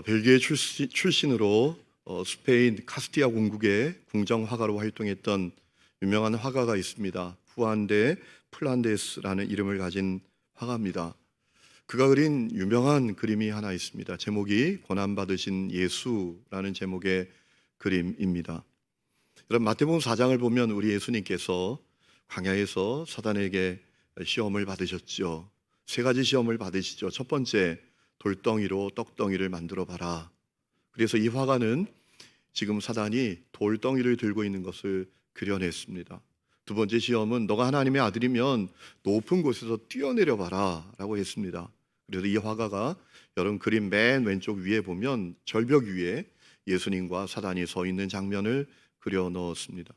벨기에 출신으로 스페인 카스티아 공국의 궁정 화가로 활동했던 유명한 화가가 있습니다. 후안 데 플란데스라는 이름을 가진 화가입니다. 그가 그린 유명한 그림이 하나 있습니다. 제목이 고난받으신 예수라는 제목의 그림입니다. 여러분, 마태복음 4장을 보면 우리 예수님께서 광야에서 사단에게 시험을 받으셨죠. 세 가지 시험을 받으시죠. 첫 번째, 돌덩이로 떡덩이를 만들어 봐라. 그래서 이 화가는 지금 사단이 돌덩이를 들고 있는 것을 그려냈습니다. 두 번째 시험은 너가 하나님의 아들이면 높은 곳에서 뛰어내려 봐라 라고 했습니다. 그래서 이 화가가 여러분 그림 맨 왼쪽 위에 보면 절벽 위에 예수님과 사단이 서 있는 장면을 그려 넣었습니다.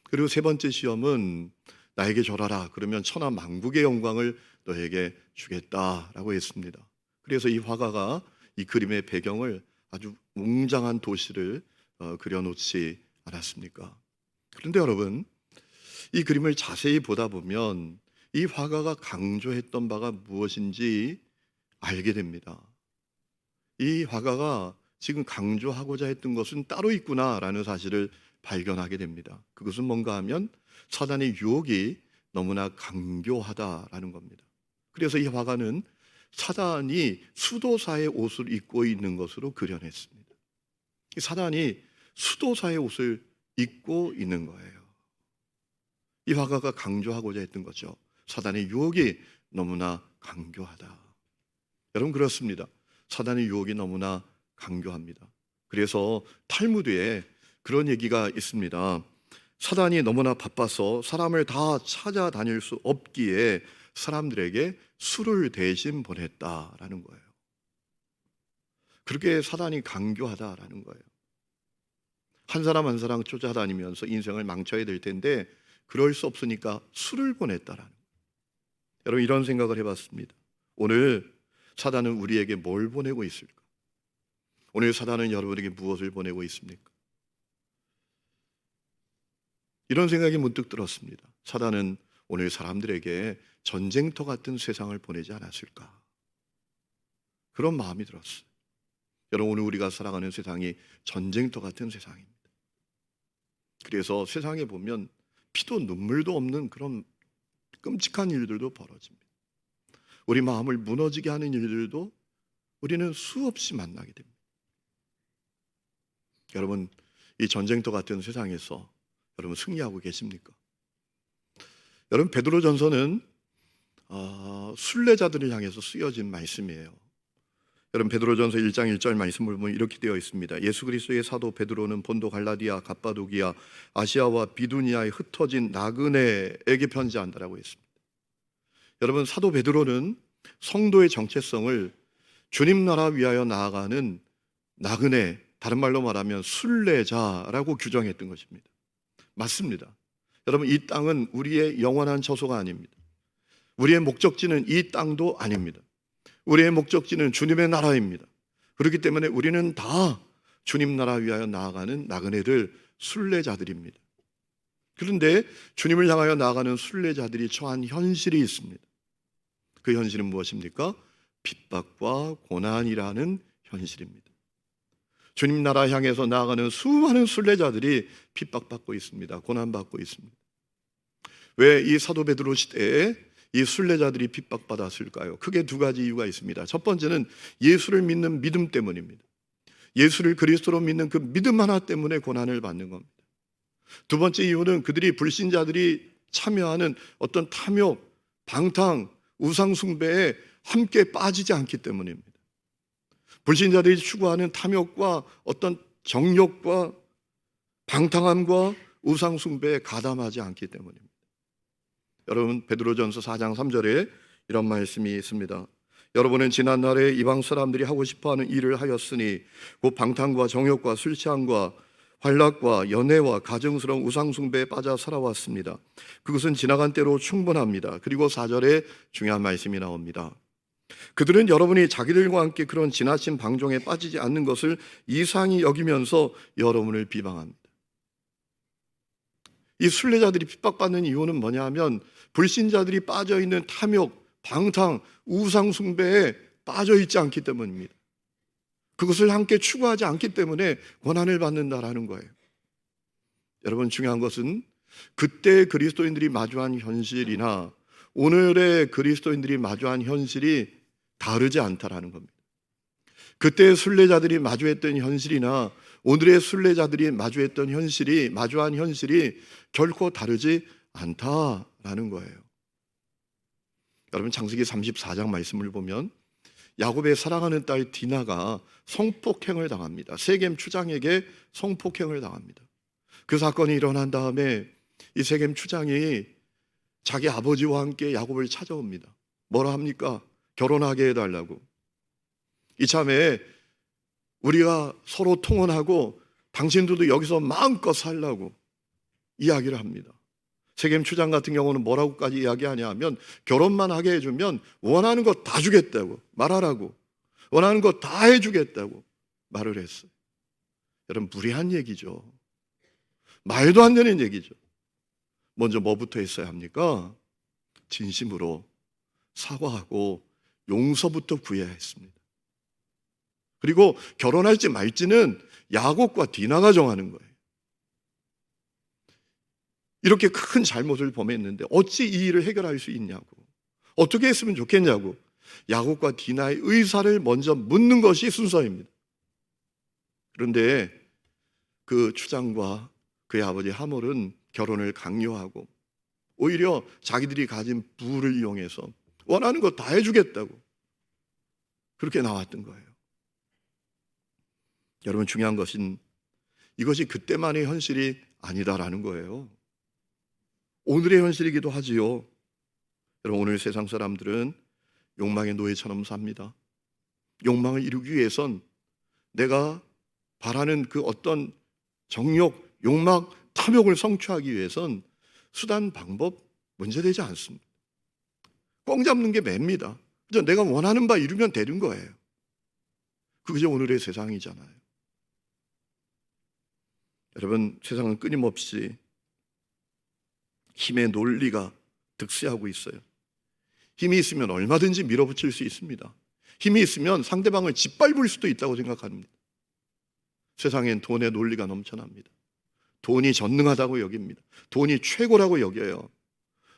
그리고 세 번째 시험은 나에게 절하라, 그러면 천하 만국의 영광을 너에게 주겠다라고 했습니다. 그래서 이 화가가 이 그림의 배경을 아주 웅장한 도시를 그려놓지 않았습니까? 그런데 여러분, 이 그림을 자세히 보다 보면 이 화가가 강조했던 바가 무엇인지 알게 됩니다. 이 화가가 지금 강조하고자 했던 것은 따로 있구나라는 사실을 발견하게 됩니다. 그것은 뭔가 하면 사단의 유혹이 너무나 강교하다라는 겁니다. 그래서 이 화가는 사단이 수도사의 옷을 입고 있는 것으로 그려냈습니다. 사단이 수도사의 옷을 입고 있는 거예요. 이 화가가 강조하고자 했던 거죠. 사단의 유혹이 너무나 강교하다. 여러분, 그렇습니다. 사단의 유혹이 너무나 강교합니다. 그래서 탈무드에 그런 얘기가 있습니다. 사단이 너무나 바빠서 사람을 다 찾아다닐 수 없기에 사람들에게 술을 대신 보냈다라는 거예요. 그렇게 사단이 강교하다라는 거예요. 한 사람 한 사람 쫓아다니면서 인생을 망쳐야 될 텐데 그럴 수 없으니까 술을 보냈다라는 거예요. 여러분, 이런 생각을 해봤습니다. 오늘 사단은 우리에게 뭘 보내고 있을까? 오늘 사단은 여러분에게 무엇을 보내고 있습니까? 이런 생각이 문득 들었습니다. 사단은 오늘 사람들에게 전쟁터 같은 세상을 보내지 않았을까? 그런 마음이 들었어요. 여러분, 오늘 우리가 살아가는 세상이 전쟁터 같은 세상입니다. 그래서 세상에 보면 피도 눈물도 없는 그런 끔찍한 일들도 벌어집니다. 우리 마음을 무너지게 하는 일들도 우리는 수없이 만나게 됩니다. 여러분, 이 전쟁터 같은 세상에서 여러분 승리하고 계십니까? 여러분, 베드로전서는 순례자들을 향해서 쓰여진 말씀이에요. 여러분, 베드로전서 1장 1절 말씀을 보면 이렇게 되어 있습니다. 예수 그리스도의 사도 베드로는 본도, 갈라디아, 갑바도기아, 아시아와 비두니아에 흩어진 나그네에게 편지한다라고 했습니다. 여러분, 사도 베드로는 성도의 정체성을 주님 나라 위하여 나아가는 나그네, 다른 말로 말하면 순례자라고 규정했던 것입니다. 맞습니다. 여러분, 이 땅은 우리의 영원한 처소가 아닙니다. 우리의 목적지는 이 땅도 아닙니다. 우리의 목적지는 주님의 나라입니다. 그렇기 때문에 우리는 다 주님 나라 위하여 나아가는 나그네들, 순례자들입니다. 그런데 주님을 향하여 나아가는 순례자들이 처한 현실이 있습니다. 그 현실은 무엇입니까? 핍박과 고난이라는 현실입니다. 주님 나라 향해서 나아가는 수많은 순례자들이 핍박받고 있습니다. 고난받고 있습니다. 왜 이 사도 베드로 시대에 이 순례자들이 핍박받았을까요? 크게 두 가지 이유가 있습니다. 첫 번째는 예수를 믿는 믿음 때문입니다. 예수를 그리스도로 믿는 그 믿음 하나 때문에 고난을 받는 겁니다. 두 번째 이유는 그들이 불신자들이 참여하는 어떤 탐욕, 방탕, 우상 숭배에 함께 빠지지 않기 때문입니다. 불신자들이 추구하는 탐욕과 어떤 정욕과 방탕함과 우상 숭배에 가담하지 않기 때문입니다. 여러분, 베드로전서 4장 3절에 이런 말씀이 있습니다. 여러분은 지난날에 이방 사람들이 하고 싶어하는 일을 하였으니 곧 방탕과 정욕과 술 취함과 환락과 연애와 가증스러운 우상 숭배에 빠져 살아왔습니다. 그것은 지나간 때로 충분합니다. 그리고 4절에 중요한 말씀이 나옵니다. 그들은 여러분이 자기들과 함께 그런 지나친 방종에 빠지지 않는 것을 이상히 여기면서 여러분을 비방합니다. 이 순례자들이 핍박받는 이유는 뭐냐 하면 불신자들이 빠져있는 탐욕, 방탕, 우상 숭배에 빠져있지 않기 때문입니다. 그것을 함께 추구하지 않기 때문에 고난을 받는다라는 거예요. 여러분, 중요한 것은 그때 그리스도인들이 마주한 현실이나 오늘의 그리스도인들이 마주한 현실이 다르지 않다라는 겁니다. 그때 순례자들이 마주했던 현실이나 오늘의 순례자들이 마주한 현실이 결코 다르지 않다라는 거예요. 여러분, 창세기 34장 말씀을 보면 야곱의 사랑하는 딸 디나가 성폭행을 당합니다. 세겜 추장에게 성폭행을 당합니다. 그 사건이 일어난 다음에 이 세겜 추장이 자기 아버지와 함께 야곱을 찾아옵니다. 뭐라 합니까? 결혼하게 해달라고. 이참에 우리가 서로 통혼하고 당신들도 여기서 마음껏 살라고 이야기를 합니다. 세겜 추장 같은 경우는 뭐라고까지 이야기하냐 하면 결혼만 하게 해주면 원하는 거 다 주겠다고 말하라고, 원하는 거 다 해주겠다고 말을 했어요. 여러분, 무리한 얘기죠. 말도 안 되는 얘기죠. 먼저 뭐부터 했어야 합니까? 진심으로 사과하고 용서부터 구해야 했습니다. 그리고 결혼할지 말지는 야곱과 디나가 정하는 거예요. 이렇게 큰 잘못을 범했는데 어찌 이 일을 해결할 수 있냐고, 어떻게 했으면 좋겠냐고 야곱과 디나의 의사를 먼저 묻는 것이 순서입니다. 그런데 그 추장과 그의 아버지 하몰은 결혼을 강요하고 오히려 자기들이 가진 부를 이용해서 원하는 거 다 해주겠다고 그렇게 나왔던 거예요. 여러분, 중요한 것은 이것이 그때만의 현실이 아니다라는 거예요. 오늘의 현실이기도 하지요. 여러분, 오늘 세상 사람들은 욕망의 노예처럼 삽니다. 욕망을 이루기 위해선 내가 바라는 그 어떤 정욕, 욕망, 탐욕을 성취하기 위해선 수단, 방법 문제되지 않습니다. 꽝 잡는 게 맵니다. 그저 내가 원하는 바 이루면 되는 거예요. 그게 오늘의 세상이잖아요. 여러분, 세상은 끊임없이 힘의 논리가 득세하고 있어요. 힘이 있으면 얼마든지 밀어붙일 수 있습니다. 힘이 있으면 상대방을 짓밟을 수도 있다고 생각합니다. 세상엔 돈의 논리가 넘쳐납니다. 돈이 전능하다고 여깁니다. 돈이 최고라고 여겨요.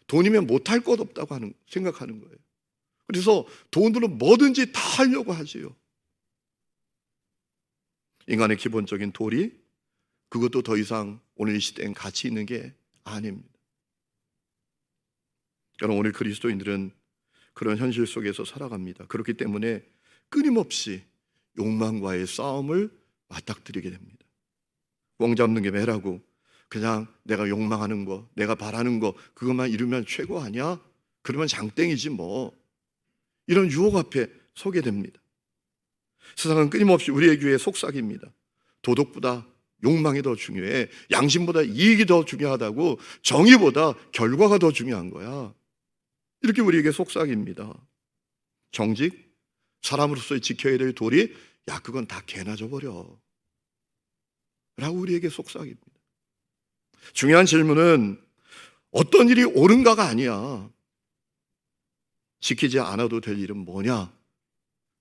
돈이면 못할 것 없다고 생각하는 거예요. 그래서 돈으로 뭐든지 다 하려고 하지요. 인간의 기본적인 도리, 그것도 더 이상 오늘 이 시대엔 가치 있는 게 아닙니다. 여러분, 오늘 그리스도인들은 그런 현실 속에서 살아갑니다. 그렇기 때문에 끊임없이 욕망과의 싸움을 맞닥뜨리게 됩니다. 꽝 잡는 게 매라고 그냥 내가 욕망하는 거, 내가 바라는 거 그것만 이루면 최고 아니야? 그러면 장땡이지 뭐. 이런 유혹 앞에 서게 됩니다. 세상은 끊임없이 우리의 귀에 속삭입니다. 도덕보다 욕망이 더 중요해. 양심보다 이익이 더 중요하다고. 정의보다 결과가 더 중요한 거야. 이렇게 우리에게 속삭입니다. 정직, 사람으로서 지켜야 될 도리, 야 그건 다 개나 줘버려 라고 우리에게 속삭입니다. 중요한 질문은 어떤 일이 옳은가가 아니야. 지키지 않아도 될 일은 뭐냐?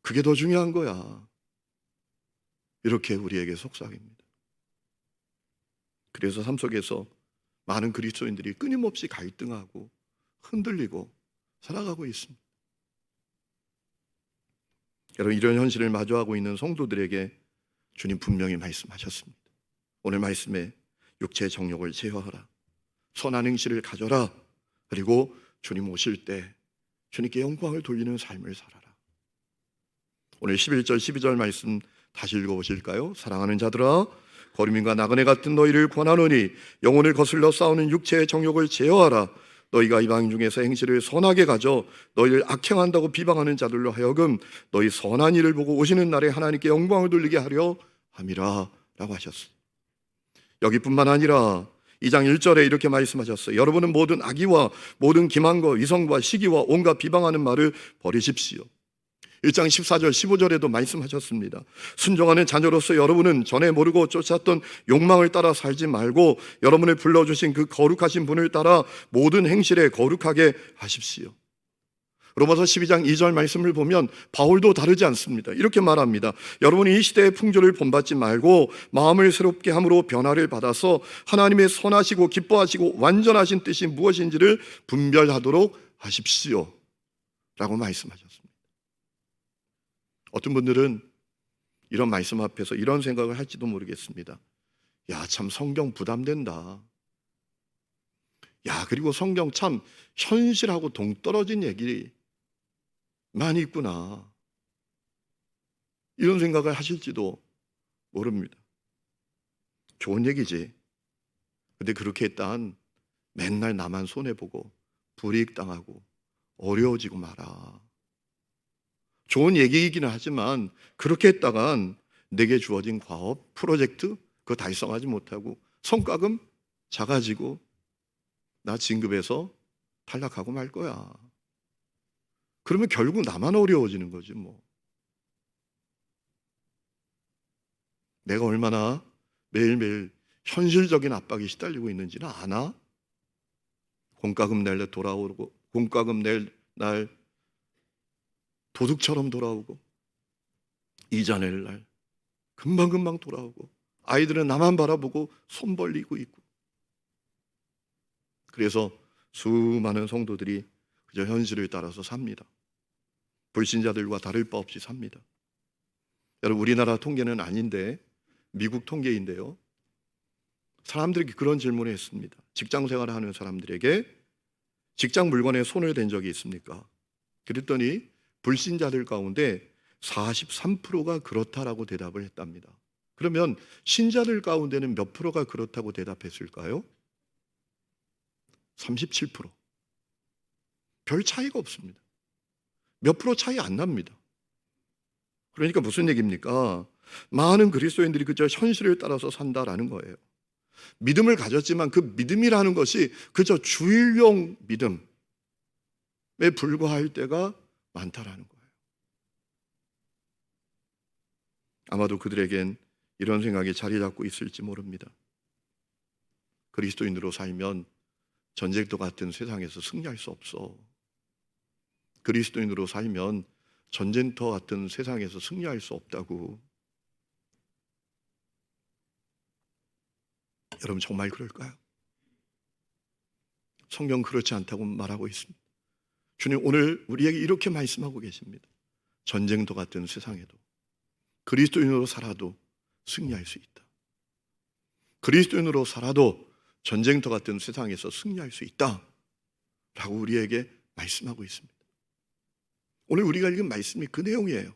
그게 더 중요한 거야. 이렇게 우리에게 속삭입니다. 그래서 삶 속에서 많은 그리스도인들이 끊임없이 갈등하고 흔들리고 살아가고 있습니다. 여러분, 이런 현실을 마주하고 있는 성도들에게 주님 분명히 말씀하셨습니다. 오늘 말씀에 육체의 정욕을 제어하라, 선한 행실을 가져라, 그리고 주님 오실 때 주님께 영광을 돌리는 삶을 살아라. 오늘 11절 12절 말씀 다시 읽어보실까요? 사랑하는 자들아, 거류민과 나그네 같은 너희를 권하노니 영혼을 거슬러 싸우는 육체의 정욕을 제어하라. 너희가 이방 중에서 행실을 선하게 가져 너희를 악행한다고 비방하는 자들로 하여금 너희 선한 일을 보고 오시는 날에 하나님께 영광을 돌리게 하려 함이라 라고 하셨어요. 여기뿐만 아니라 2장 1절에 이렇게 말씀하셨어요. 여러분은 모든 악의와 모든 기만과 위선과 시기와 온갖 비방하는 말을 버리십시오. 1장 14절 15절에도 말씀하셨습니다. 순종하는 자녀로서 여러분은 전에 모르고 쫓았던 욕망을 따라 살지 말고 여러분을 불러주신 그 거룩하신 분을 따라 모든 행실에 거룩하게 하십시오. 로마서 12장 2절 말씀을 보면 바울도 다르지 않습니다. 이렇게 말합니다. 여러분이 이 시대의 풍조를 본받지 말고 마음을 새롭게 함으로 변화를 받아서 하나님의 선하시고 기뻐하시고 완전하신 뜻이 무엇인지를 분별하도록 하십시오 라고 말씀하셨습니다. 어떤 분들은 이런 말씀 앞에서 이런 생각을 할지도 모르겠습니다. 야, 참 성경 부담된다. 야, 그리고 성경 참 현실하고 동떨어진 얘기 많이 있구나. 이런 생각을 하실지도 모릅니다. 좋은 얘기지. 근데 그렇게 했다간 맨날 나만 손해보고 불이익당하고 어려워지고 말아. 좋은 얘기이기는 하지만 그렇게 했다간 내게 주어진 과업, 프로젝트 그거 달성하지 못하고 성과금 작아지고 나 진급해서 탈락하고 말 거야. 그러면 결국 나만 어려워지는 거지 뭐. 내가 얼마나 매일매일 현실적인 압박에 시달리고 있는지는 아나? 공과금 낼 날 돌아오고 공과금 낼 날 도둑처럼 돌아오고 이자 낼 날 금방금방 돌아오고 아이들은 나만 바라보고 손 벌리고 있고 그래서 수많은 성도들이 그저 현실을 따라서 삽니다. 불신자들과 다를 바 없이 삽니다. 여러분 우리나라 통계는 아닌데 미국 통계인데요. 사람들이 그런 질문을 했습니다. 직장 생활을 하는 사람들에게 직장 물건에 손을 댄 적이 있습니까? 그랬더니 불신자들 가운데 43%가 그렇다라고 대답을 했답니다. 그러면 신자들 가운데는 몇 프로가 그렇다고 대답했을까요? 37%. 별 차이가 없습니다. 몇 프로 차이 안 납니다. 그러니까 무슨 얘기입니까? 많은 그리스도인들이 그저 현실을 따라서 산다라는 거예요. 믿음을 가졌지만 그 믿음이라는 것이 그저 주일용 믿음에 불과할 때가 많다라는 거예요. 아마도 그들에겐 이런 생각이 자리 잡고 있을지 모릅니다. 그리스도인으로 살면 전쟁터 같은 세상에서 승리할 수 없어. 그리스도인으로 살면 전쟁터 같은 세상에서 승리할 수 없다고. 여러분 정말 그럴까요? 성경 그렇지 않다고 말하고 있습니다. 주님 오늘 우리에게 이렇게 말씀하고 계십니다. 전쟁터 같은 세상에도 그리스도인으로 살아도 승리할 수 있다. 그리스도인으로 살아도 전쟁터 같은 세상에서 승리할 수 있다 라고 우리에게 말씀하고 있습니다. 오늘 우리가 읽은 말씀이 그 내용이에요.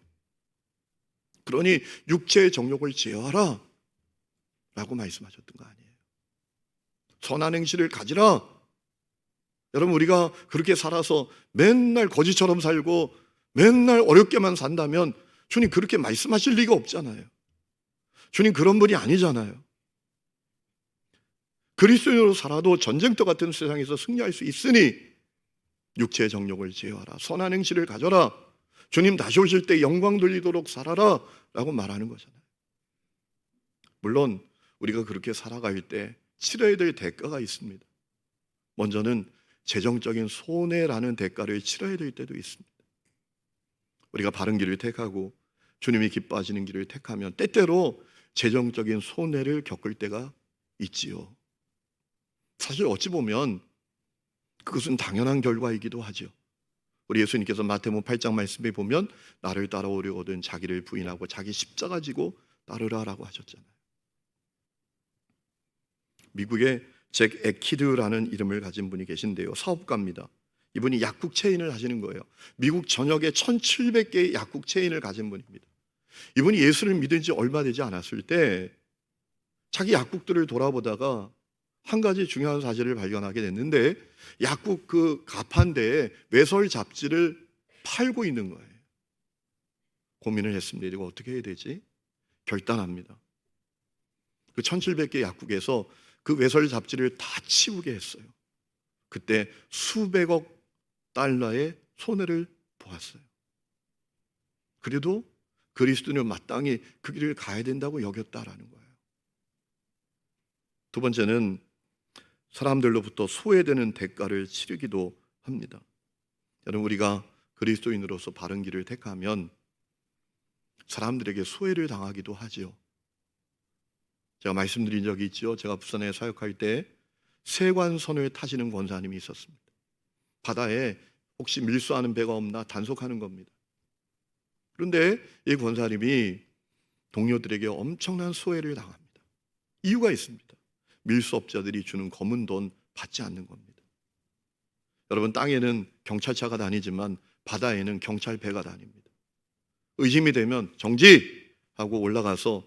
그러니 육체의 정욕을 제어하라 라고 말씀하셨던 거 아니에요. 선한 행실을 가지라. 여러분 우리가 그렇게 살아서 맨날 거지처럼 살고 맨날 어렵게만 산다면 주님 그렇게 말씀하실 리가 없잖아요. 주님 그런 분이 아니잖아요. 그리스도인으로 살아도 전쟁터 같은 세상에서 승리할 수 있으니 육체의 정욕을 제어하라. 선한 행실을 가져라. 주님 다시 오실 때 영광 돌리도록 살아라 라고 말하는 거잖아요. 물론 우리가 그렇게 살아갈 때 치러야 될 대가가 있습니다. 먼저는 재정적인 손해라는 대가를 치러야 될 때도 있습니다. 우리가 바른 길을 택하고 주님이 기뻐하시는 길을 택하면 때때로 재정적인 손해를 겪을 때가 있지요. 사실 어찌 보면 그것은 당연한 결과이기도 하죠. 우리 예수님께서 마태복음 8장 말씀에 보면 나를 따라오려거든 자기를 부인하고 자기 십자가 지고 따르라라고 하셨잖아요. 미국의 잭 에키드라는 이름을 가진 분이 계신데요. 사업가입니다. 이분이 약국 체인을 하시는 거예요. 미국 전역에 1700개의 약국 체인을 가진 분입니다. 이분이 예수를 믿은 지 얼마 되지 않았을 때 자기 약국들을 돌아보다가 한 가지 중요한 사실을 발견하게 됐는데 약국 그 가판대에 외설 잡지를 팔고 있는 거예요. 고민을 했습니다. 이거 어떻게 해야 되지? 결단합니다. 그 1700개 약국에서 그 외설 잡지를 다 치우게 했어요. 그때 수백억 달러의 손해를 보았어요. 그래도 그리스도는 마땅히 그 길을 가야 된다고 여겼다라는 거예요. 두 번째는 사람들로부터 소외되는 대가를 치르기도 합니다. 여러분 우리가 그리스도인으로서 바른 길을 택하면 사람들에게 소외를 당하기도 하지요. 제가 말씀드린 적이 있죠. 제가 부산에 사역할 때 세관선을 타시는 권사님이 있었습니다. 바다에 혹시 밀수하는 배가 없나 단속하는 겁니다. 그런데 이 권사님이 동료들에게 엄청난 소외를 당합니다. 이유가 있습니다. 밀수업자들이 주는 검은 돈 받지 않는 겁니다. 여러분, 땅에는 경찰차가 다니지만 바다에는 경찰배가 다닙니다. 의심이 되면 정지! 하고 올라가서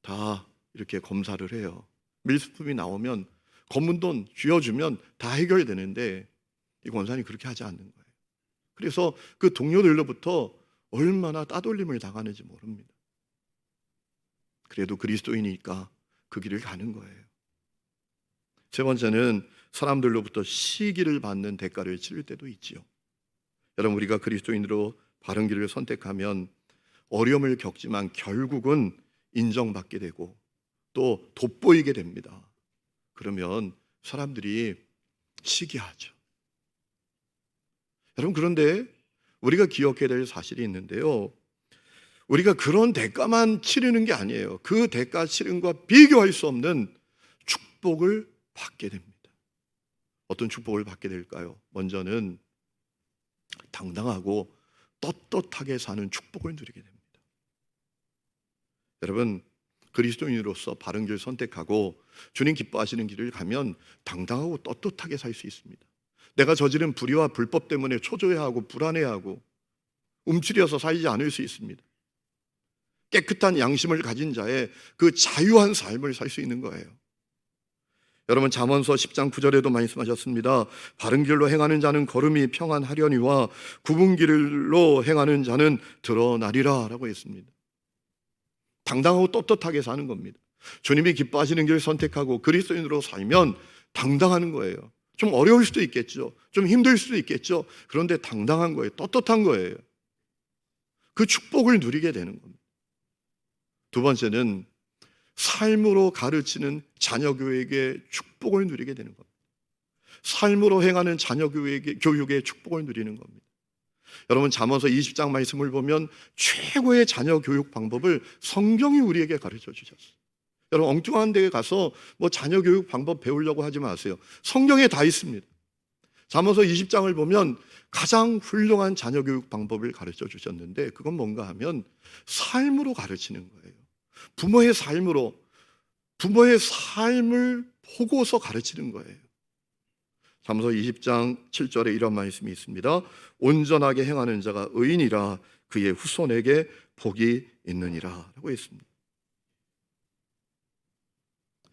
다 이렇게 검사를 해요. 밀수품이 나오면 검은 돈 쥐어주면 다 해결되는데 이 권사님이 그렇게 하지 않는 거예요. 그래서 그 동료들로부터 얼마나 따돌림을 당하는지 모릅니다. 그래도 그리스도인이니까 그 길을 가는 거예요. 세 번째는 사람들로부터 시기를 받는 대가를 치를 때도 있지요. 여러분, 우리가 그리스도인으로 바른 길을 선택하면 어려움을 겪지만 결국은 인정받게 되고 또 돋보이게 됩니다. 그러면 사람들이 시기하죠. 여러분, 그런데 우리가 기억해야 될 사실이 있는데요. 우리가 그런 대가만 치르는 게 아니에요. 그 대가 치른 것과 비교할 수 없는 축복을 받게 됩니다. 어떤 축복을 받게 될까요? 먼저는 당당하고 떳떳하게 사는 축복을 누리게 됩니다. 여러분, 그리스도인으로서 바른 길 선택하고 주님 기뻐하시는 길을 가면 당당하고 떳떳하게 살 수 있습니다. 내가 저지른 불의와 불법 때문에 초조해하고 불안해하고 움츠려서 살지 않을 수 있습니다. 깨끗한 양심을 가진 자의 그 자유한 삶을 살 수 있는 거예요. 여러분, 잠언서 10장 9절에도 말씀하셨습니다. 바른 길로 행하는 자는 걸음이 평안하려니와 굽은 길로 행하는 자는 드러나리라 라고 했습니다. 당당하고 떳떳하게 사는 겁니다. 주님이 기뻐하시는 길을 선택하고 그리스도인으로 살면 당당하는 거예요. 좀 어려울 수도 있겠죠. 좀 힘들 수도 있겠죠. 그런데 당당한 거예요. 떳떳한 거예요. 그 축복을 누리게 되는 겁니다. 두 번째는 삶으로 가르치는 자녀교육의 축복을 누리게 되는 겁니다. 삶으로 행하는 자녀교육의 축복을 누리는 겁니다. 여러분, 잠언서 20장 말씀을 보면 최고의 자녀교육 방법을 성경이 우리에게 가르쳐 주셨어요. 여러분, 엉뚱한 데에 가서 자녀교육 방법 배우려고 하지 마세요. 성경에 다 있습니다. 잠언서 20장을 보면 가장 훌륭한 자녀교육 방법을 가르쳐 주셨는데 그건 뭔가 하면 삶으로 가르치는 거예요. 부모의 삶을 보고서 가르치는 거예요. 잠언서 20장 7절에 이런 말씀이 있습니다. 온전하게 행하는 자가 의인이라 그의 후손에게 복이 있느니라 라고 했습니다.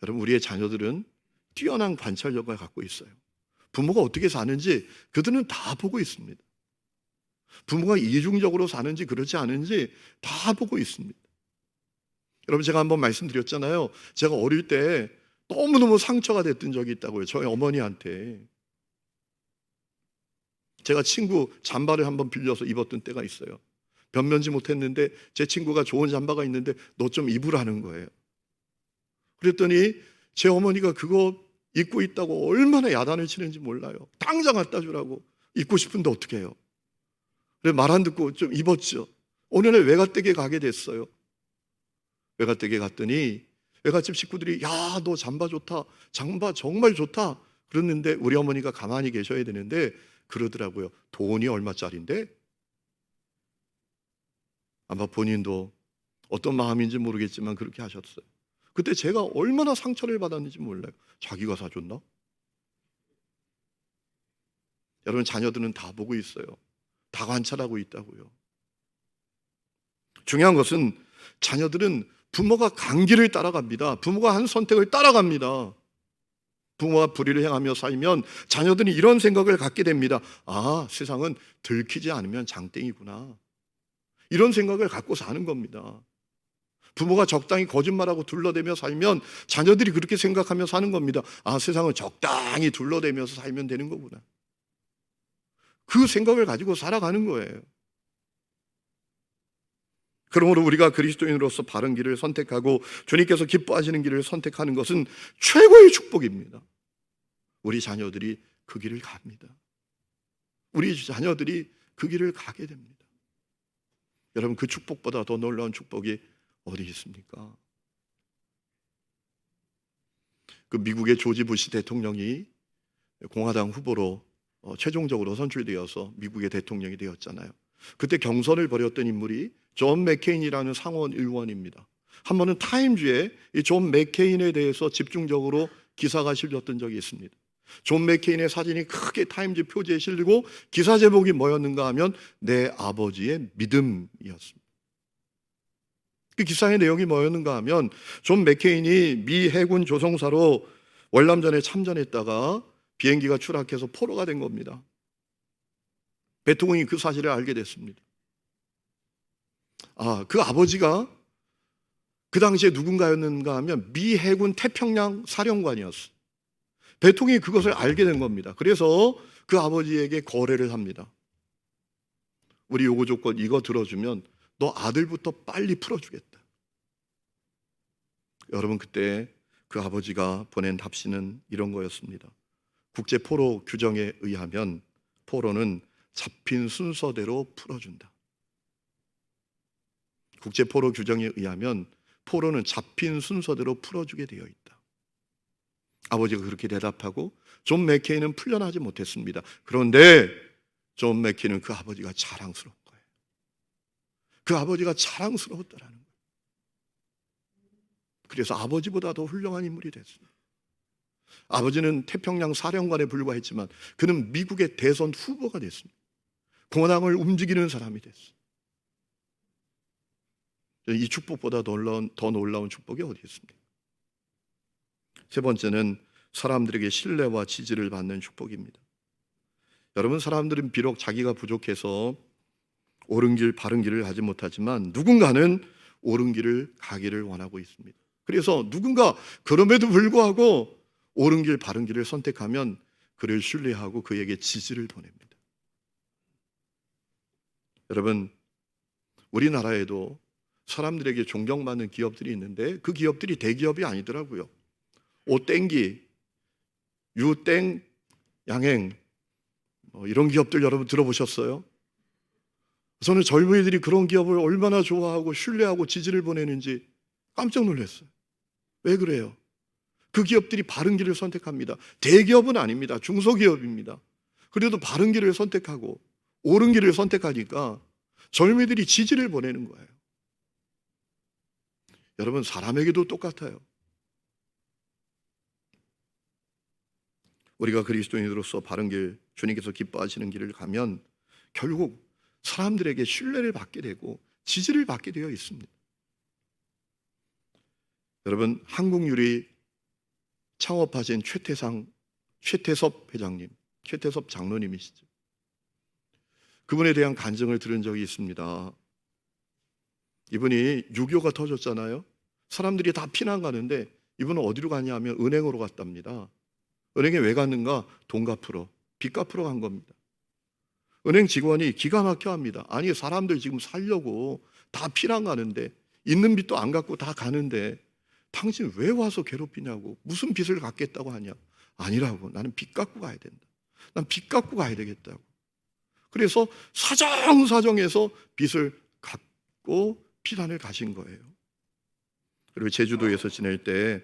여러분, 우리의 자녀들은 뛰어난 관찰력을 갖고 있어요. 부모가 어떻게 사는지 그들은 다 보고 있습니다. 부모가 이중적으로 사는지 그렇지 않은지 다 보고 있습니다. 여러분, 제가 한번 말씀드렸잖아요. 제가 어릴 때 너무너무 상처가 됐던 적이 있다고요. 저희 어머니한테. 제가 친구 잠바를 한번 빌려서 입었던 때가 있어요. 변면지 못했는데 제 친구가 좋은 잠바가 있는데 너 좀 입으라는 거예요. 그랬더니 제 어머니가 그거 입고 있다고 얼마나 야단을 치는지 몰라요. 당장 갖다 주라고. 입고 싶은데 어떻게 해요? 그래, 말 안 듣고 좀 입었죠. 어느 날 외갓댁에 가게 됐어요. 외갓댁에 갔더니 외갓집 식구들이 야, 너 잠바 좋다. 잠바 정말 좋다. 그랬는데 우리 어머니가 가만히 계셔야 되는데 그러더라고요. 돈이 얼마짜린데? 아마 본인도 어떤 마음인지 모르겠지만 그렇게 하셨어요. 그때 제가 얼마나 상처를 받았는지 몰라요. 자기가 사줬나? 여러분, 자녀들은 다 보고 있어요. 다 관찰하고 있다고요. 중요한 것은 자녀들은 부모가 간 길을 따라갑니다. 부모가 한 선택을 따라갑니다. 부모가 불의를 행하며 살면 자녀들이 이런 생각을 갖게 됩니다. 아, 세상은 들키지 않으면 장땡이구나. 이런 생각을 갖고 사는 겁니다. 부모가 적당히 거짓말하고 둘러대며 살면 자녀들이 그렇게 생각하며 사는 겁니다. 아, 세상은 적당히 둘러대면서 살면 되는 거구나. 그 생각을 가지고 살아가는 거예요. 그러므로 우리가 그리스도인으로서 바른 길을 선택하고 주님께서 기뻐하시는 길을 선택하는 것은 최고의 축복입니다. 우리 자녀들이 그 길을 갑니다. 우리 자녀들이 그 길을 가게 됩니다. 여러분, 그 축복보다 더 놀라운 축복이 어디 있습니까? 그 미국의 조지 부시 대통령이 공화당 후보로 최종적으로 선출되어서 미국의 대통령이 되었잖아요. 그때 경선을 벌였던 인물이 존 맥케인이라는 상원 의원입니다. 한 번은 타임즈에 이 존 맥케인에 대해서 집중적으로 기사가 실렸던 적이 있습니다. 존 맥케인의 사진이 크게 타임즈 표지에 실리고 기사 제목이 뭐였는가 하면 내 아버지의 믿음이었습니다. 그 기사의 내용이 뭐였는가 하면 존 맥케인이 미 해군 조종사로 월남전에 참전했다가 비행기가 추락해서 포로가 된 겁니다. 대통령이 그 사실을 알게 됐습니다. 그 아버지가 그 당시에 누군가였는가 하면 미 해군 태평양 사령관이었어요. 대통령이 그것을 알게 된 겁니다. 그래서 그 아버지에게 거래를 합니다. 우리 요구 조건 이거 들어주면 너 아들부터 빨리 풀어주겠다. 여러분, 그때 그 아버지가 보낸 답신은 이런 거였습니다. 국제 포로 규정에 의하면 포로는 잡힌 순서대로 풀어준다. 국제 포로 규정에 의하면 포로는 잡힌 순서대로 풀어주게 되어 있다. 아버지가 그렇게 대답하고 존 맥케인은 풀려나지 못했습니다. 그런데 존 맥케인은 그 아버지가 자랑스러운 거예요. 그 아버지가 자랑스러웠다라는 거예요. 그래서 아버지보다 더 훌륭한 인물이 됐습니다. 아버지는 태평양 사령관에 불과했지만 그는 미국의 대선 후보가 됐습니다. 공화당을 움직이는 사람이 됐어요. 이 축복보다 더 놀라운 축복이 어디 있습니까? 세 번째는 사람들에게 신뢰와 지지를 받는 축복입니다. 여러분, 사람들은 비록 자기가 부족해서 옳은 길, 바른 길을 가지 못하지만 누군가는 옳은 길을 가기를 원하고 있습니다. 그래서 누군가 그럼에도 불구하고 옳은 길, 바른 길을 선택하면 그를 신뢰하고 그에게 지지를 보냅니다. 여러분, 우리나라에도 사람들에게 존경받는 기업들이 있는데 그 기업들이 대기업이 아니더라고요. 오땡기, 유땡, 양행 이런 기업들 여러분 들어보셨어요? 저는 젊은이들이 그런 기업을 얼마나 좋아하고 신뢰하고 지지를 보내는지 깜짝 놀랐어요. 왜 그래요? 그 기업들이 바른 길을 선택합니다. 대기업은 아닙니다. 중소기업입니다. 그래도 바른 길을 선택하고 옳은 길을 선택하니까 젊은이들이 지지를 보내는 거예요. 여러분, 사람에게도 똑같아요. 우리가 그리스도인으로서 바른 길, 주님께서 기뻐하시는 길을 가면 결국 사람들에게 신뢰를 받게 되고 지지를 받게 되어 있습니다. 여러분, 한국유리 창업하신 최태섭 회장님, 최태섭 장로님이시죠. 그분에 대한 간증을 들은 적이 있습니다. 이분이 6.25가 터졌잖아요. 사람들이 다 피난 가는데 이분은 어디로 가냐 하면 은행으로 갔답니다. 은행에 왜 갔는가? 돈 갚으러, 빚 갚으러 간 겁니다. 은행 직원이 기가 막혀 합니다. 아니, 사람들 지금 살려고 다 피난 가는데 있는 빚도 안 갚고 다 가는데 당신 왜 와서 괴롭히냐고. 무슨 빚을 갚겠다고 하냐. 아니라고. 나는 빚 갚고 가야 된다. 난 빚 갚고 가야 되겠다고. 그래서 사정사정해서 빚을 갚고 피난을 가신 거예요. 그리고 제주도에서 지낼 때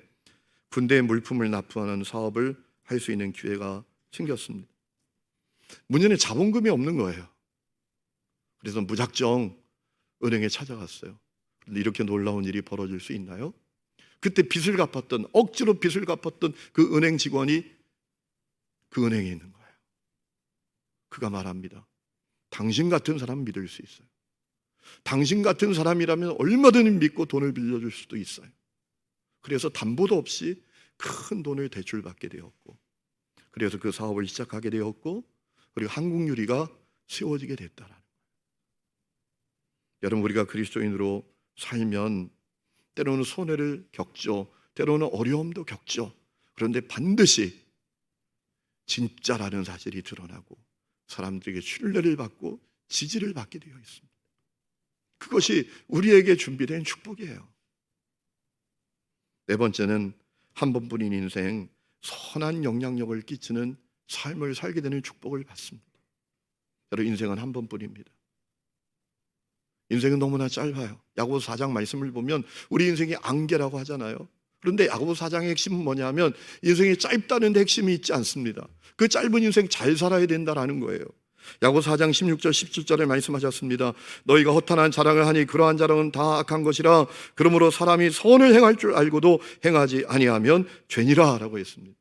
군대의 물품을 납부하는 사업을 할 수 있는 기회가 생겼습니다. 문제는 자본금이 없는 거예요. 그래서 무작정 은행에 찾아갔어요. 그런데 이렇게 놀라운 일이 벌어질 수 있나요? 그때 억지로 빚을 갚았던 그 은행 직원이 그 은행에 있는 거예요. 그가 말합니다. 당신 같은 사람 믿을 수 있어요. 당신 같은 사람이라면 얼마든지 믿고 돈을 빌려줄 수도 있어요. 그래서 담보도 없이 큰 돈을 대출받게 되었고, 그래서 그 사업을 시작하게 되었고, 그리고 한국유리가 세워지게 됐다라는 거예요. 여러분, 우리가 그리스도인으로 살면 때로는 손해를 겪죠. 때로는 어려움도 겪죠. 그런데 반드시 진짜라는 사실이 드러나고 사람들에게 신뢰를 받고 지지를 받게 되어 있습니다. 그것이 우리에게 준비된 축복이에요. 네 번째는 한 번뿐인 인생 선한 영향력을 끼치는 삶을 살게 되는 축복을 받습니다. 여러분, 인생은 한 번뿐입니다. 인생은 너무나 짧아요. 야고보서 4장 말씀을 보면 우리 인생이 안개라고 하잖아요. 그런데 야고보서 4장의 핵심은 뭐냐면 인생이 짧다는 데 핵심이 있지 않습니다. 그 짧은 인생 잘 살아야 된다라는 거예요. 야고보서 4장 16절 17절에 말씀하셨습니다. 너희가 허탄한 자랑을 하니 그러한 자랑은 다 악한 것이라. 그러므로 사람이 선을 행할 줄 알고도 행하지 아니하면 죄니라 라고 했습니다.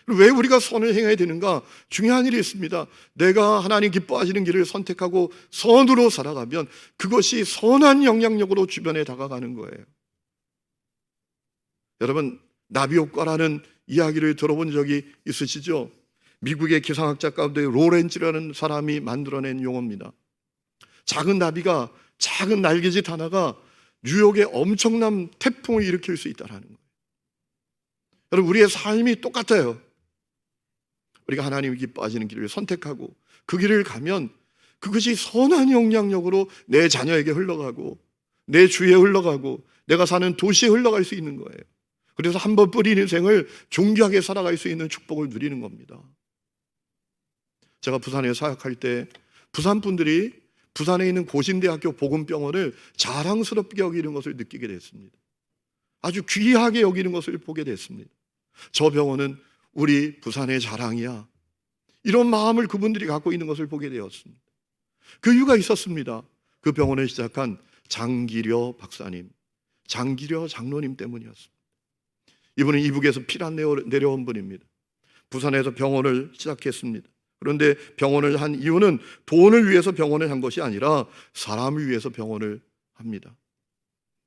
왜 우리가 선을 행해야 되는가? 중요한 일이 있습니다. 내가 하나님 기뻐하시는 길을 선택하고 선으로 살아가면 그것이 선한 영향력으로 주변에 다가가는 거예요. 여러분, 나비효과라는 이야기를 들어본 적이 있으시죠? 미국의 기상학자 가운데 로렌츠라는 사람이 만들어낸 용어입니다. 작은 나비가 작은 날개짓 하나가 뉴욕에 엄청난 태풍을 일으킬 수 있다는 거예요. 여러분, 우리의 삶이 똑같아요. 우리가 하나님이 기뻐하시는 길을 선택하고 그 길을 가면 그것이 선한 영향력으로 내 자녀에게 흘러가고 내 주위에 흘러가고 내가 사는 도시에 흘러갈 수 있는 거예요. 그래서 한 번 뿌린 인생을 존귀하게 살아갈 수 있는 축복을 누리는 겁니다. 제가 부산에 사역할 때 부산 분들이 부산에 있는 고신대학교 복음병원을 자랑스럽게 여기는 것을 느끼게 됐습니다. 아주 귀하게 여기는 것을 보게 됐습니다. 저 병원은 우리 부산의 자랑이야. 이런 마음을 그분들이 갖고 있는 것을 보게 되었습니다. 그 이유가 있었습니다. 그 병원을 시작한 장기려 박사님, 장기려 장로님 때문이었습니다. 이분은 이북에서 피난 내려온 분입니다. 부산에서 병원을 시작했습니다. 그런데 병원을 한 이유는 돈을 위해서 병원을 한 것이 아니라 사람을 위해서 병원을 합니다.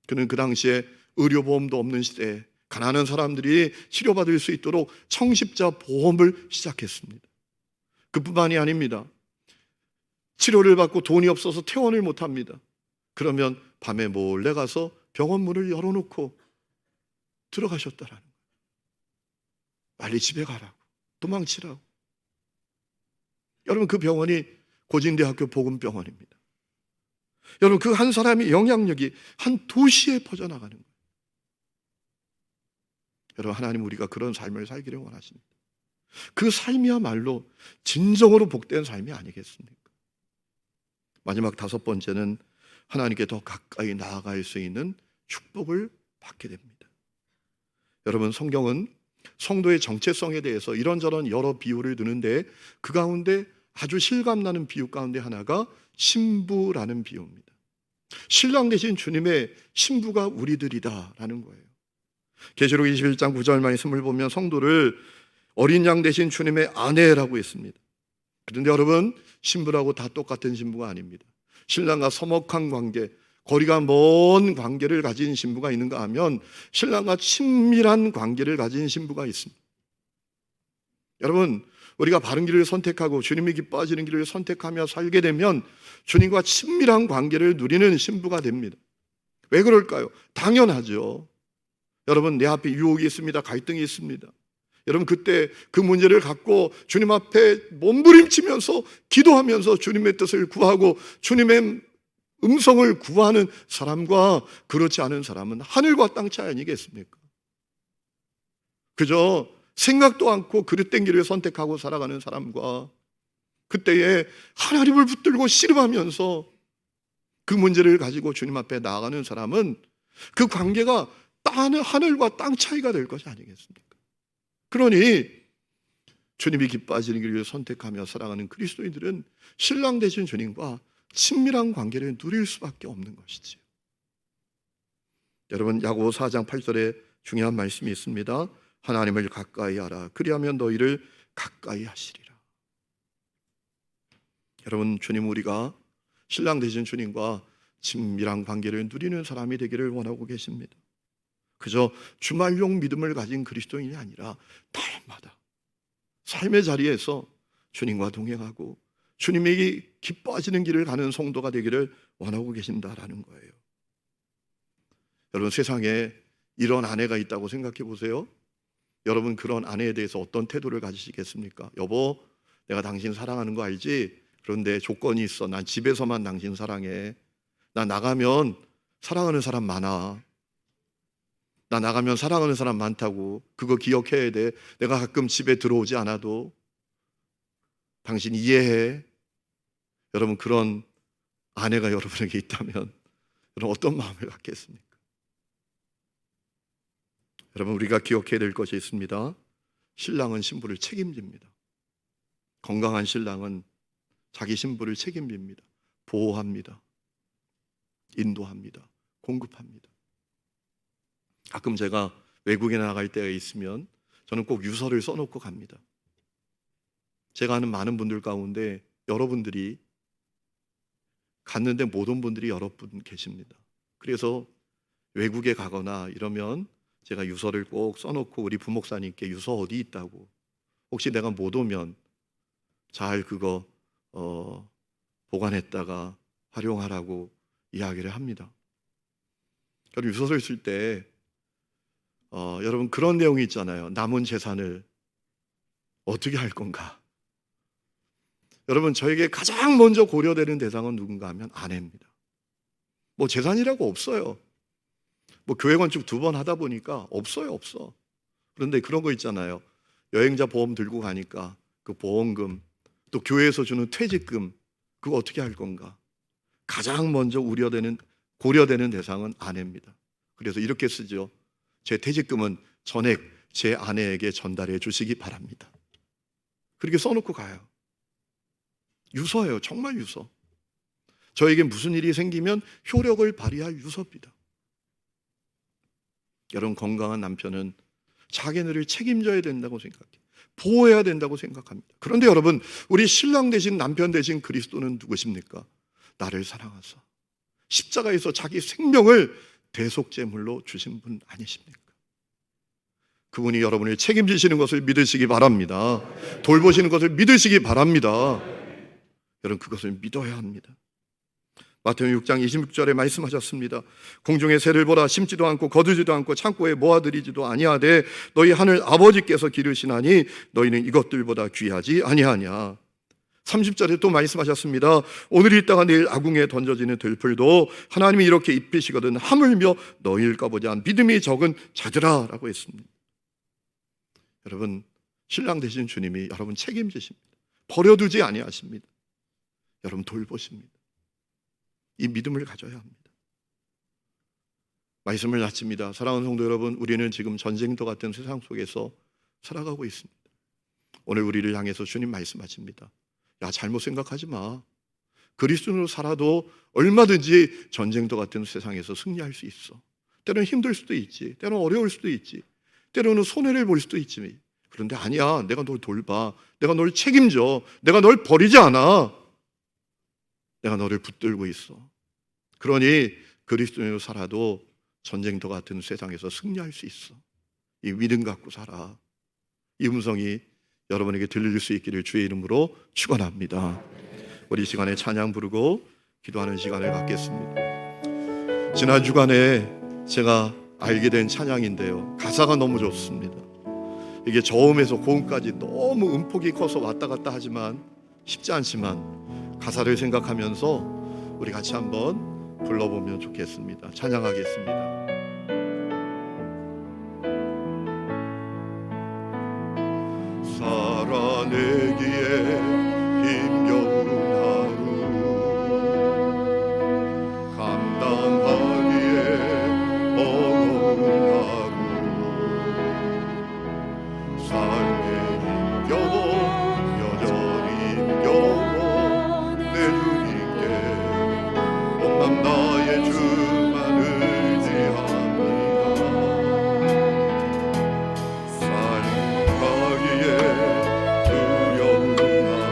그는 그 당시에 의료보험도 없는 시대에 가난한 사람들이 치료받을 수 있도록 청십자 보험을 시작했습니다. 그뿐만이 아닙니다. 치료를 받고 돈이 없어서 퇴원을 못합니다. 그러면 밤에 몰래 가서 병원 문을 열어놓고 들어가셨다라는 거예요. 빨리 집에 가라고, 도망치라고. 여러분, 그 병원이 고진대학교 복음병원입니다. 여러분, 그 한 사람의 영향력이 한 도시에 퍼져나가는 거예요. 여러분, 하나님 우리가 그런 삶을 살기를 원하십니다. 그 삶이야말로 진정으로 복된 삶이 아니겠습니까? 마지막 5번째는 하나님께 더 가까이 나아갈 수 있는 축복을 받게 됩니다. 여러분, 성경은 성도의 정체성에 대해서 이런저런 여러 비유를 드는데 그 가운데 아주 실감나는 비유 가운데 하나가 신부라는 비유입니다. 신랑 되신 주님의 신부가 우리들이다라는 거예요. 계시록 21장 9절 말씀을 보면 성도를 어린 양 되신 주님의 아내라고 했습니다. 그런데 여러분, 신부라고 다 똑같은 신부가 아닙니다. 신랑과 서먹한 관계, 거리가 먼 관계를 가진 신부가 있는가 하면 신랑과 친밀한 관계를 가진 신부가 있습니다. 여러분, 우리가 바른 길을 선택하고 주님이 기뻐하시는 길을 선택하며 살게 되면 주님과 친밀한 관계를 누리는 신부가 됩니다. 왜 그럴까요? 당연하죠. 여러분, 내 앞에 유혹이 있습니다. 갈등이 있습니다. 여러분, 그때 그 문제를 갖고 주님 앞에 몸부림치면서 기도하면서 주님의 뜻을 구하고 주님의 음성을 구하는 사람과 그렇지 않은 사람은 하늘과 땅 차이 아니겠습니까? 그저 생각도 않고 그릇된 길을 선택하고 살아가는 사람과 그때에 하나님을 붙들고 씨름하면서 그 문제를 가지고 주님 앞에 나아가는 사람은 그 관계가 하늘과 땅 차이가 될 것이 아니겠습니까? 그러니 주님이 기뻐하시는 길을 선택하며 살아가는 그리스도인들은 신랑 되신 주님과 친밀한 관계를 누릴 수밖에 없는 것이지요. 여러분, 야고보 4장 8절에 중요한 말씀이 있습니다. 하나님을 가까이 하라. 그리하면 너희를 가까이 하시리라. 여러분, 주님, 우리가 신랑 되신 주님과 친밀한 관계를 누리는 사람이 되기를 원하고 계십니다. 그저 주말용 믿음을 가진 그리스도인이 아니라 날마다 삶의 자리에서 주님과 동행하고 주님이 기뻐하시는 길을 가는 성도가 되기를 원하고 계신다라는 거예요. 여러분, 세상에 이런 아내가 있다고 생각해 보세요. 여러분, 그런 아내에 대해서 어떤 태도를 가지시겠습니까? 여보, 내가 당신 사랑하는 거 알지? 그런데 조건이 있어. 난 집에서만 당신 사랑해. 나 나가면 사랑하는 사람 많아. 나 나가면 사랑하는 사람 많다고. 그거 기억해야 돼. 내가 가끔 집에 들어오지 않아도 당신 이해해. 여러분 그런 아내가 여러분에게 있다면 여러분 어떤 마음을 갖겠습니까? 여러분 우리가 기억해야 될 것이 있습니다. 신랑은 신부를 책임집니다. 건강한 신랑은 자기 신부를 책임집니다. 보호합니다. 인도합니다. 공급합니다. 가끔 제가 외국에 나갈 때가 있으면 저는 꼭 유서를 써놓고 갑니다. 제가 아는 많은 분들 가운데 여러분들이 갔는데 못 온 분들이 여러 분 계십니다. 그래서 외국에 가거나 이러면 제가 유서를 꼭 써놓고 우리 부목사님께 유서 어디 있다고, 혹시 내가 못 오면 잘 그거 보관했다가 활용하라고 이야기를 합니다. 여러분 유서를 쓸 때 여러분 그런 내용이 있잖아요. 남은 재산을 어떻게 할 건가? 여러분 저에게 가장 먼저 고려되는 대상은 누군가 하면 아내입니다. 뭐 재산이라고 없어요. 뭐 교회 건축 2번 하다 보니까 없어. 그런데 그런 거 있잖아요. 여행자 보험 들고 가니까 그 보험금, 또 교회에서 주는 퇴직금, 그거 어떻게 할 건가? 가장 먼저 고려되는 대상은 아내입니다. 그래서 이렇게 쓰죠. 제 퇴직금은 전액 제 아내에게 전달해 주시기 바랍니다. 그렇게 써놓고 가요. 유서예요. 정말 유서. 저에게 무슨 일이 생기면 효력을 발휘할 유서입니다. 여러분 건강한 남편은 자기네를 책임져야 된다고 생각해요. 보호해야 된다고 생각합니다. 그런데 여러분 우리 신랑 대신 남편 대신 그리스도는 누구십니까? 나를 사랑하사 십자가에서 자기 생명을 대속제물로 주신 분 아니십니까? 그분이 여러분을 책임지시는 것을 믿으시기 바랍니다. 돌보시는 것을 믿으시기 바랍니다. 여러분 그것을 믿어야 합니다. 마태복음 6장 26절에 말씀하셨습니다. 공중의 새를 보라, 심지도 않고 거두지도 않고 창고에 모아들이지도 아니하되 너희 하늘 아버지께서 기르시나니 너희는 이것들보다 귀하지 아니하냐. 30절에 또 말씀하셨습니다. 오늘 있다가 내일 아궁이에 던져지는 들풀도 하나님이 이렇게 입히시거든 하물며 너희일까 보자 믿음이 적은 자들아 라고 했습니다. 여러분 신랑 되신 주님이 여러분 책임지십니다. 버려두지 아니하십니다. 여러분 돌보십니다. 이 믿음을 가져야 합니다. 말씀을 마칩니다. 사랑하는 성도 여러분, 우리는 지금 전쟁터 같은 세상 속에서 살아가고 있습니다. 오늘 우리를 향해서 주님 말씀하십니다. 야, 잘못 생각하지 마. 그리스도인으로 살아도 얼마든지 전쟁터 같은 세상에서 승리할 수 있어. 때로는 힘들 수도 있지, 때로는 어려울 수도 있지, 때로는 손해를 볼 수도 있지. 그런데 아니야, 내가 널 돌봐, 내가 널 책임져, 내가 널 버리지 않아, 내가 너를 붙들고 있어. 그러니 그리스도인으로 살아도 전쟁터 같은 세상에서 승리할 수 있어. 이 믿음 갖고 살아. 이 음성이 여러분에게 들릴 수 있기를 주의 이름으로 축원합니다. 우리 시간에 찬양 부르고 기도하는 시간을 갖겠습니다. 지난 주간에 제가 알게 된 찬양인데요, 가사가 너무 좋습니다. 이게 저음에서 고음까지 너무 음폭이 커서 왔다 갔다 하지만 쉽지 않지만 가사를 생각하면서 우리 같이 한번 불러보면 좋겠습니다. 찬양하겠습니다. 살아내기에 힘겨운 하루 감당하기에 어려운 하루 삶에 힘겨워 여전히 힘겨워 내 주님께 온맘 다해 주만 의지합니다. 삶 가기에 두려운 하루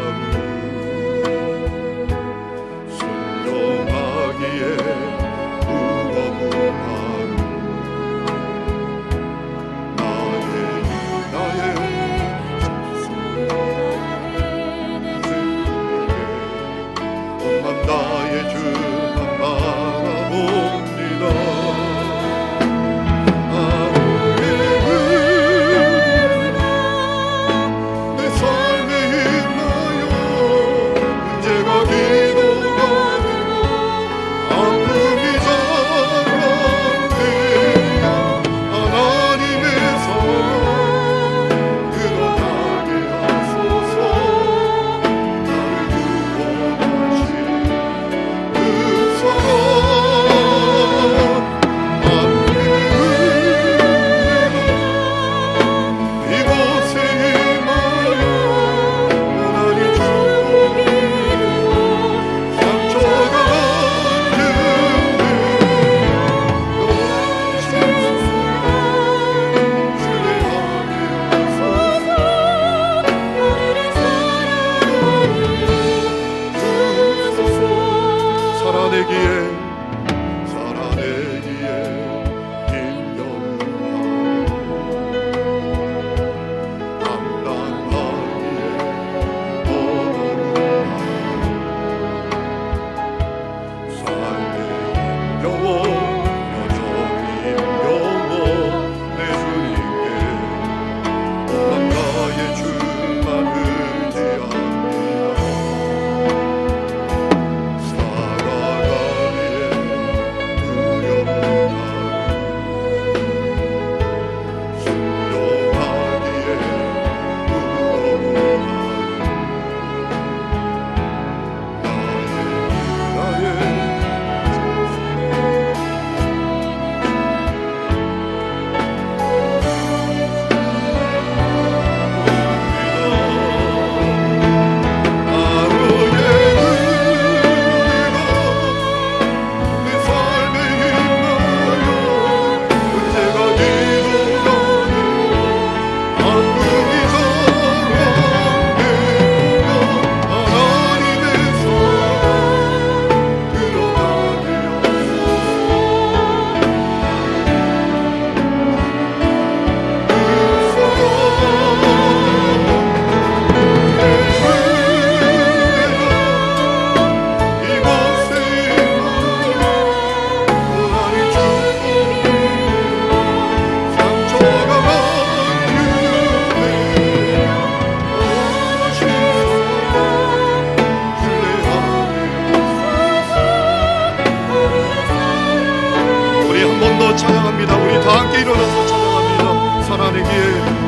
다 함께 일어나서 찬양합니다. 살아내기에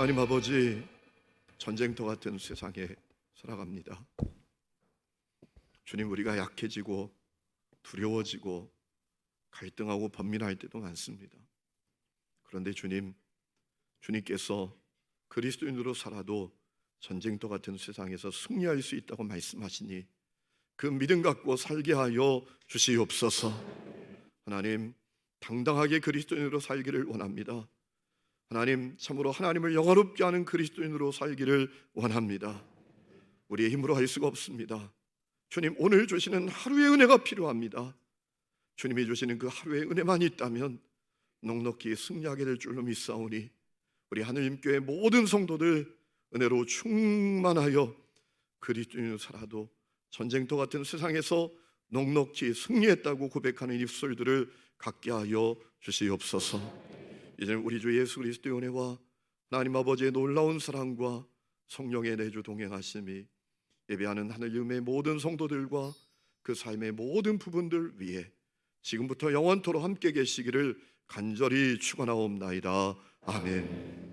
하나님 아버지, 전쟁터 같은 세상에 살아갑니다. 주님, 우리가 약해지고 두려워지고 갈등하고 번민할 때도 많습니다. 그런데 주님께서 그리스도인으로 살아도 전쟁터 같은 세상에서 승리할 수 있다고 말씀하시니 그 믿음 갖고 살게 하여 주시옵소서. 하나님, 당당하게 그리스도인으로 살기를 원합니다. 하나님, 참으로 하나님을 영화롭게 하는 그리스도인으로 살기를 원합니다. 우리의 힘으로 할 수가 없습니다. 주님, 오늘 주시는 하루의 은혜가 필요합니다. 주님이 주시는 그 하루의 은혜만 있다면 넉넉히 승리하게 될 줄로 믿사오니 우리 하느님교회 모든 성도들 은혜로 충만하여 그리스도인으로 살아도 전쟁터 같은 세상에서 넉넉히 승리했다고 고백하는 입술들을 갖게 하여 주시옵소서. 이제는 우리 주 예수 그리스도의 은혜와 하나님 아버지의 놀라운 사랑과 성령의 내주 동행하심이 예배하는 하느님의 모든 성도들과 그 삶의 모든 부분들 위에 지금부터 영원토록 함께 계시기를 간절히 축원하옵나이다. 아멘.